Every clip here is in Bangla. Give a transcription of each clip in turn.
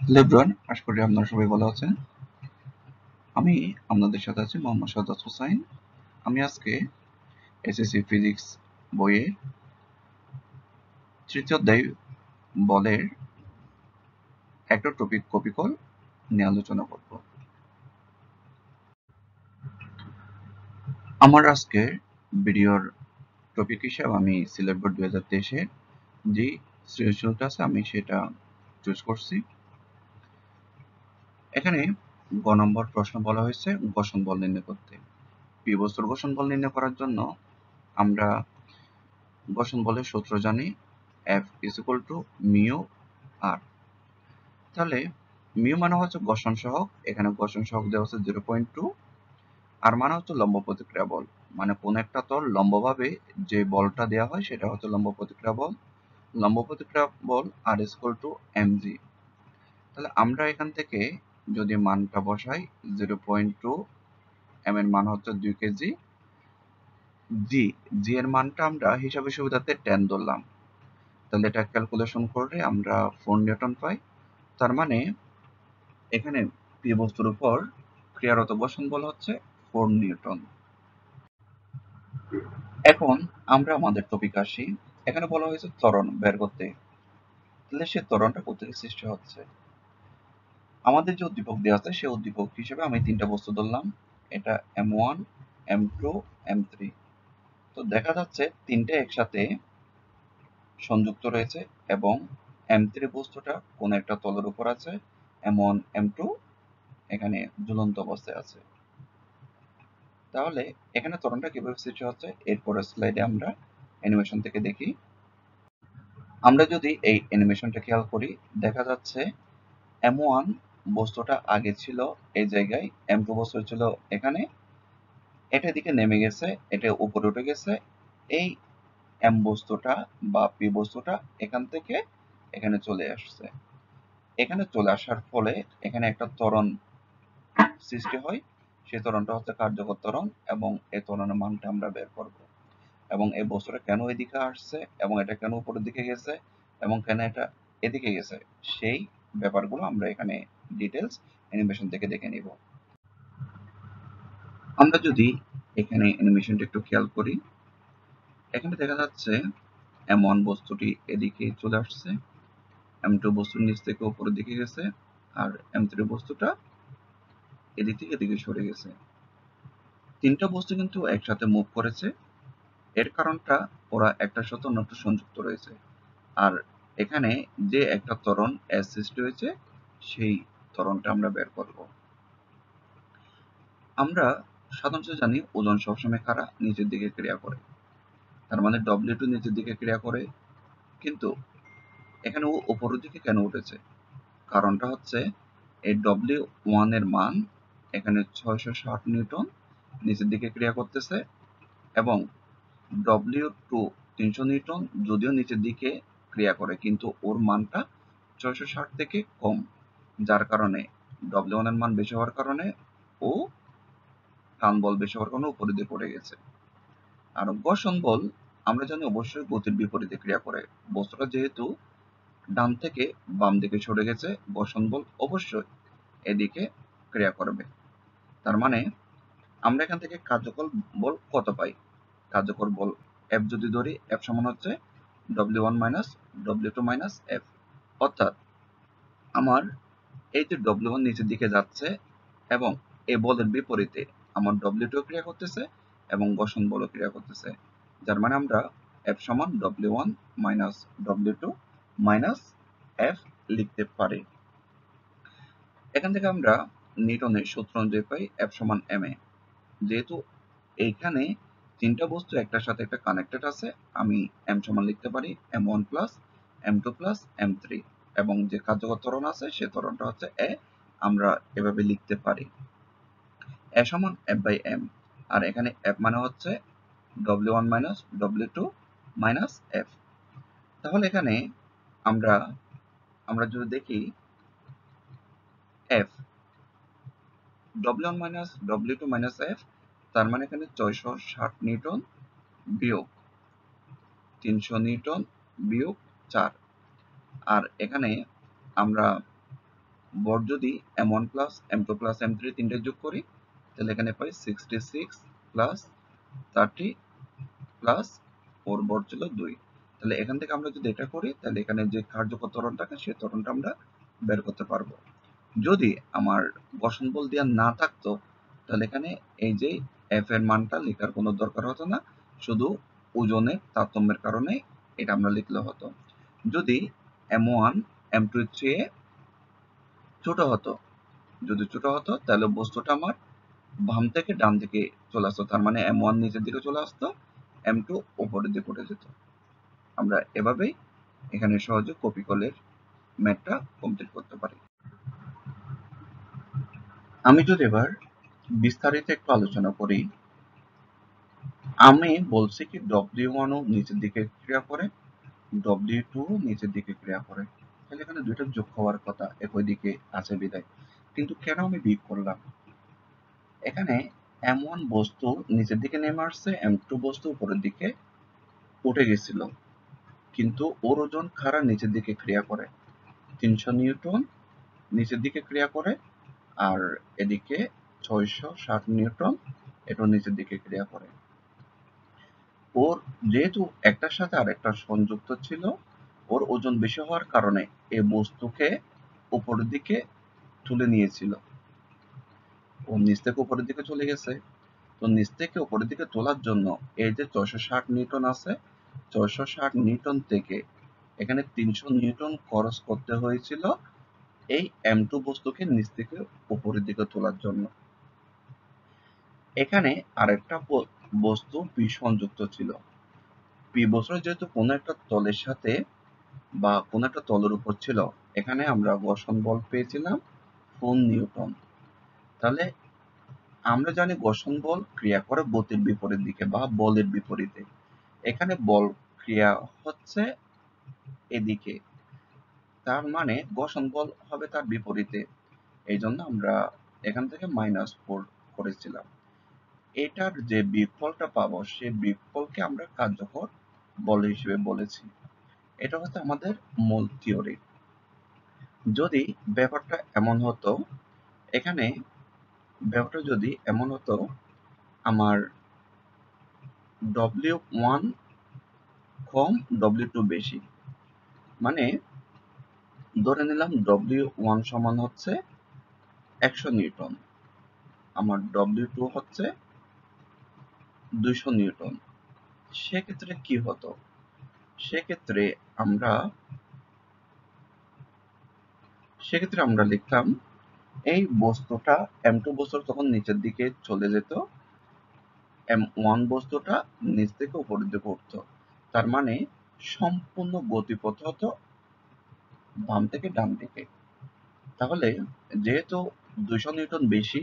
হ্যালো এভরিওয়ান, আশা করি আপনারা সবাই ভালো আছেন। আমি আপনাদের সাথে আছি মোহাম্মদ সাজ্জাদ হোসাইন। আমি আজকে এসএসসি ফিজিক্স বইয়ে তৃতীয় অধ্যায় বলের হেক্টোট্রপিক কপিকল নিয়ে আলোচনা করব। আমার আজকের ভিডিওর টপিক হিসাবে আমি সিলেট বোর্ড 2023-এর যে সৃজনশীলটা আছে আমি সেটা চুজ করছি। এখানে গ নম্বর প্রশ্ন বলা হয়েছে ঘর্ষণ বল নির্ণয় করতে। পি বস্তুর ঘর্ষণ বল নির্ণয় করার জন্য আমরা ঘর্ষণ বলের সূত্র জানি F is equal to mu r। তাহলে মিউ মানে হচ্ছে ঘর্ষণ সহগ, এখানে ঘর্ষণ সহগ দেওয়া হচ্ছে 0.2, আর মানে হচ্ছে লম্ব প্রতিক্রিয়া বল, মানে কোন একটা তল লম্বভাবে যে বলটা দেওয়া হয় সেটা হচ্ছে লম্ব প্রতিক্রিয়া বল। লম্ব প্রতিক্রিয়া বল r is equal to mg। তাহলে আমরা এখান থেকে যদি মানটা বসাই 0.2, m এর মান হচ্ছে 2 কেজি, জি এর মানটা আমরা হিসাবে সুবিধাতে 10 ধরলাম। তাহলে এটা ক্যালকুলেশন করলে আমরা 4 নিউটন পাই। তার মানে এখানে পি বস্তুর উপর ক্রিয়ারত ঘর্ষণ বল হচ্ছে 4 নিউটন। এখন আমরা আমাদের টপিক আসি। এখানে বলা হয়েছে ত্বরণ বের করতে। তাহলে সে ত্বরণটা কোথেকে সৃষ্টি হচ্ছে? আমাদের যে উদ্দীপক দেওয়া আছে সেই উদ্দীপক হিসেবে আমি তিনটা বস্তু ধরলাম। এটা M1, M2, M3। তো দেখা যাচ্ছে তিনটে একসাথে সংযুক্ত রয়েছে এবং M3 বস্তুটা কোন একটা তলের উপর আছে, M1, M2 এখানে ঝুলন্ত অবস্থায় আছে। তাহলে এখানে ত্বরণটা কিভাবে সৃষ্টি হচ্ছে এরপরের স্লাইডে আমরা অ্যানিমেশন থেকে দেখি। আমরা যদি এই অ্যানিমেশনটা খেয়াল করি দেখা যাচ্ছে M1 বস্তুটা আগে ছিল এই জায়গায়, M2 বস্তু ছিল এখানে, এটা দিকে নেমে গেছে, এটা উপরে উঠে গেছে। এই M বস্তুটা বা P বস্তুটা এখান থেকে এখানে চলে আসছে। এখানে চলে আসার ফলে এখানে একটা ত্বরণ সৃষ্টি হয়। সেই ত্বরণটা হচ্ছে কার্যকর ত্বরণ এবং এই ত্বরণের মানটা আমরা বের করব। এবং এই বস্তুটা কেন এদিকে আসছে এবং এটা কেন উপরের দিকে গেছে এবং কেন এটা এদিকে গেছে সেই ব্যাপারগুলো আমরা এখানে ডিটেলস অ্যানিমেশন থেকে দেখে নিব। আমরা যদি এখানে অ্যানিমেশনটা একটু খেয়াল করি, এখানে দেখা যাচ্ছে M1 বস্তুটি এদিকে চলে আসছে, M2 বস্তুর নিচ থেকে উপরের দিকে গেছে, আর M3 বস্তুটা এদিক থেকে এদিকে সরে গেছে। তিনটা বস্তু কিন্তু একসাথে মুভ করেছে। এর কারণটা ওরা একটার সাথে অন্যটা সংযুক্ত রয়েছে। আর এখানে যে একটা ত্বরণ S সৃষ্টি হয়েছে সেই ত্বরণটা আমরা বের করব। আমরা সাধারণত জানি ওজন সবসময় খাড়া নিচের দিকে ক্রিয়া করে, তার মানে W2 নিচের দিকে ক্রিয়া করে, কিন্তু এখানে ও উপরের দিকে কেন উঠেছে? কারণটা হচ্ছে এই W1 এর মান এখানে 660 নিউটন নিচের দিকে ক্রিয়া করতেছে এবং W2 300 নিউটন যদিও নিচের দিকে ক্রিয়া করে কিন্তু ওর মানটা 660 থেকে কম, যার কারণে W1 এর মান বেশি হওয়ার কারণে ও টান বল বেশি হওয়ার কারণে উপরের দিকে পড়ে গেছে। আর ঘর্ষণ বল আমরা জানি অবশ্যই গতির বিপরীতে ক্রিয়া করে। বস্তুটা যেহেতু ডান থেকে বাম দিকে সরে গেছে, ঘর্ষণ বল অবশ্যই এদিকে ক্রিয়া করবে। তার মানে আমরা এখান থেকে কার্যকর বল কত পাই? কার্যকর বল F যদি ধরি, F সমান হচ্ছে W1 minus W2 minus F। অর্থাৎ আমার এই যে W1 নিচের দিকে যাচ্ছে এবং এই বলের বিপরীতে আমার W2 ক্রিয়া করতেছে এবং ঘর্ষণ বলও ক্রিয়া করতেছে, যার মানে আমরা F সমান W1 minus W2 minus F লিখতে পারি। এখান থেকে আমরা নিউটনের সূত্র অনুযায়ী পাই F সমান ma। যেহেতু এইখানে তিনটা বস্তু একটার সাথে একটা কানেক্টেড আছে, আমি m সমান লিখতে পারি m1 plus m2 plus m3 এবং যে কার্যকর ত্বরণ আছে সে ত্বরণটা হচ্ছে a, আমরা এভাবে লিখতে পারি a সমান f বাই m। আর এখানে f মানে হচ্ছে w1 minus w2 minus f। তাহলে এখানে আমরা আমরা যদি দেখি f w1 minus w2 minus f, তার মানে এখানে 660 নিউটন বিয়োগ 300 নিউটন বিয়োগ 4। আর এখানে আমরা বর যদি m1 plus m2 plus m3 তিনটে যোগ করি তাহলে এখানে পাই 66 প্লাস 30 প্লাস 4 বর ছিল 2। তাহলে এখান থেকে আমরা যদি এটা করি তাহলে এখানে যে কার্যকর ত্বরণ থাকে সেই ত্বরণটা আমরা বের করতে পারবো। যদি আমার ঘর্ষণ বল দেওয়া না থাকতো তাহলে এখানে এই যে এফ এর মানটা লেখার কোনো দরকার হতো না, শুধু ওজনের তারতম্যের কারণে এটা আমরা লিখলে হতো। যদি m1 m2 এর চেয়ে ছোট হতো, তাহলে বস্তুটা আমার বাম থেকে ডান দিকে চলে আসতো, তার মানে m1 নিচের দিকে চলে আসতো, m2 উপরের দিকে উঠে যেত। আমরা এভাবেই এখানে সহজে কপি কলের ম্যাথটা কমপ্লিট করতে পারি। আমি যদি এবার বিস্তারিত একটু আলোচনা করি, আমি বলছি কি W1 ও নিচের দিকে ক্রিয়া করে, W2 নিচের দিকে ক্রিয়া করে, তাহলে এখানে দুইটা যোগ হওয়ার কথা একই দিকে আছে বিদায়, কিন্তু কেন আমি বিয়োগ করলাম? এখানে M1 বস্তু নিচের দিকে নেমে আসছে, M2 বস্তু উপরের দিকে উঠে গেছিল, কিন্তু ওর ওজন খাড়া নিচের দিকে ক্রিয়া করে, 300 নিউটন নিচের দিকে ক্রিয়া করে, আর এদিকে 660 নিউটন এটা নিচের দিকে ক্রিয়া করে। ওর যেহেতু একটার সাথে আরেকটা সংযুক্ত ছিল, ওর ওজন বেশি হওয়ার কারণে এই বস্তুকে উপরের দিকে তুলে নিয়েছিল। ও নিচ থেকে উপরের দিকে চলে গেছে, তো নিচ থেকে উপরের দিকে তোলার জন্য এই যে 660 নিউটন আছে, 660 নিউটন থেকে এখানে 300 নিউটন খরচ করতে হয়েছিল এই M2 বস্তুকে নিচ থেকে উপরের দিকে তোলার জন্য। এখানে আরেকটা বস্তু P সংযুক্ত ছিল। P বস্তু যেহেতু কোনো একটা তলের সাথে বা কোনো একটা তলের উপর ছিল, এখানে আমরা ঘর্ষণ বল পেয়েছিলাম 4 নিউটন। তাহলে আমরা জানি ঘর্ষণ বল ক্রিয়া করে গতির বিপরীত দিকে বা বলের বিপরীতে, এখানে বল ক্রিয়া হচ্ছে এদিকে, তার মানে ঘর্ষণ বল হবে তার বিপরীতে, এই জন্য আমরা এখান থেকে -4 করেছিলাম। এটার যে বিয়োগফলটা পাবো সেই বিয়োগফলকে আমরা কার্যকর বল হিসেবে বলেছি। এটা হচ্ছে আমাদের মূল থিওরি। যদি ব্যাপারটা এমন হতো, এখানে ব্যাপারটা যদি এমন হতো আমার W1 কম W2 বেশি, মানে ধরে নিলাম W1 সমান হচ্ছে 100 নিউটন, আমার W2 হচ্ছে 200 নিউটন, সেক্ষেত্রে কি হতো? সেক্ষেত্রে আমরা লিখতাম এই বস্তুটা M2 বস্তু তখন নিচের দিকে চলে যেত, M1 বস্তুটা নিচ থেকে উপরের দিকে উঠতো, তার মানে সম্পূর্ণ গতিপথ হতো বাম থেকে ডান দিকে। তাহলে যেহেতু 200 নিউটন বেশি,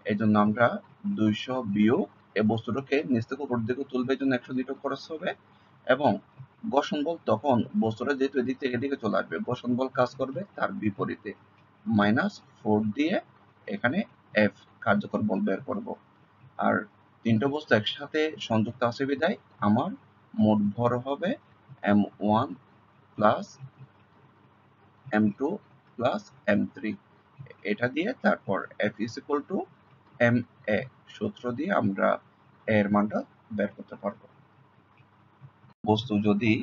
এই জন্য আমরা 200 বিয়োগ এই বস্তুটাকে নিচ থেকে উপরের দিকে তুলবে, এই জন্য 100 নিউটন খরচ হবে, এবং ঘর্ষণ বল তখন বস্তুটা যেহেতু এদিক থেকে এদিকে চলে আসবে, ঘর্ষণ বল কাজ করবে তার বিপরীতে, -4 দিয়ে এখানে F কার্যকর বল বের করব। আর তিনটে বস্তু একসাথে সংযুক্ত আছে বিধায় আমার মোট ভর হবে M1 plus M2 plus M3, এটা দিয়ে তারপর F is equal to ma সূত্র দিয়ে আমরা এর মানটা বের করতে পারবো। বস্তু যদি